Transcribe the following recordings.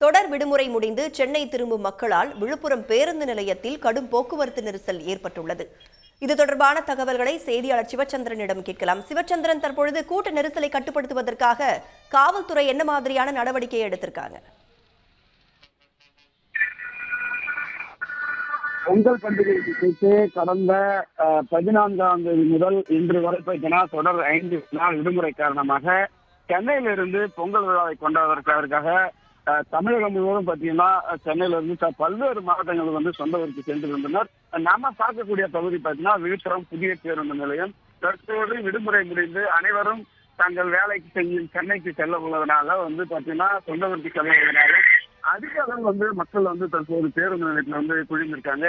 தொடர் விடுமுறை முடிந்து சென்னை திரும்பும் மக்களால் விழுப்புரம் பேருந்து நிலையத்தில் கடும் போக்குவரத்து நெரிசல் ஏற்பட்டுள்ளது. இது தொடர்பான தகவல்களை செய்தியாளர் சிவச்சந்திரனிடம் கேட்கலாம். சிவச்சந்திரன், தற்பொழுது கூட்ட நெரிசலை கட்டுப்படுத்துவதற்காக காவல்துறை என்ன மாதிரியான நடவடிக்கையை எடுத்திருக்காங்க? பொங்கல் பண்டிகையை குறித்து கடந்த 14ஆம் தேதி முதல் இன்று வரை பார்த்தீங்கன்னா தொடர் 5 நாள் விடுமுறை காரணமாக சென்னையிலிருந்து பொங்கல் விழாவை கொண்டாடுவதற்காக தமிழகம் முழுவதும் பார்த்தீங்கன்னா சென்னையிலிருந்து பல்வேறு மாவட்டங்கள் வந்து சொந்த ஊருக்கு சென்றிருந்தனர். நாம பார்க்கக்கூடிய பகுதி பார்த்தீங்கன்னா விழுப்புரம் புதிய பேருந்து நிலையம். தற்போது விடுமுறை முடிந்து அனைவரும் தங்கள் வேலைக்கு சென்னைக்கு செல்ல உள்ளதனால வந்து பார்த்தீங்கன்னா சொந்த ஊருக்கு செல்வதனால அதிக அளவு வந்து மக்கள் வந்து தற்போது பேருந்து நிலையத்தில் வந்து குழுந்திருக்காங்க.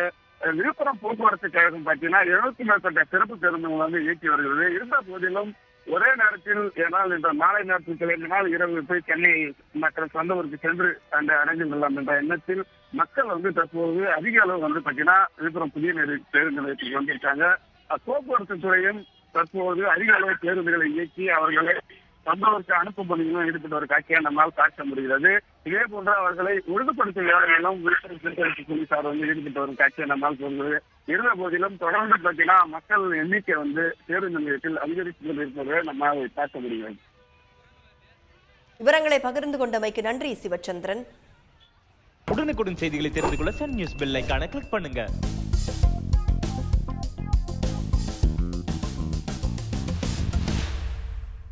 விழுப்புரம் போக்குவரத்து கழகம் பார்த்தீங்கன்னா 70க்கும் மேற்பட்ட சிறப்பு பேருந்துகள் வந்து இயக்கி வருகிறது. இருந்த போதிலும் ஒரே நேரத்தில் ஏனால் என்ற மாலை நேரத்தில் கிளம்பினால் இரவு போய் சென்னை மக்கள் சொந்த ஊருக்கு சென்று அந்த அடைந்து கொள்ளலாம் என்ற எண்ணத்தில் மக்கள் வந்து தற்போது அதிக அளவு வந்து பார்த்தீங்கன்னா விழுப்புரம் புதிய பேருந்து நிலையத்துக்கு வந்திருக்காங்க. போக்குவரத்து துறையும் தற்போது அதிக அளவு பேருந்துகளை இயக்கி அவர்களை சொந்தவருக்கு அனுப்பும் பணிகளும் ஈடுபட்ட ஒரு காட்சியை நம்மால் காட்ட முடிகிறது. இதே போன்ற அவர்களை ஒழுங்குபடுத்தும் வேலைகளும் விழுப்புரம் போக்குவரத்து போலீசார் வந்து ஈடுபட்ட ஒரு காட்சியை நம்மால் சொல்கிறது. இருந்த போதிலும் தொடர்ந்து பார்த்தீங்கன்னா மக்கள் எண்ணிக்கை வந்து பேருந்து நிலையத்தில் அதிகரித்து கொண்டிருப்பதை நம்மால் பார்க்க முடிகிறது. விவரங்களை பகிர்ந்து கொண்டமைக்கு நன்றி சிவச்சந்திரன். உடனுக்குடன் செய்திகளை தெரிந்து கொள்ள சன் நியூஸ் பெல் ஐகானை கிளிக் பண்ணுங்க.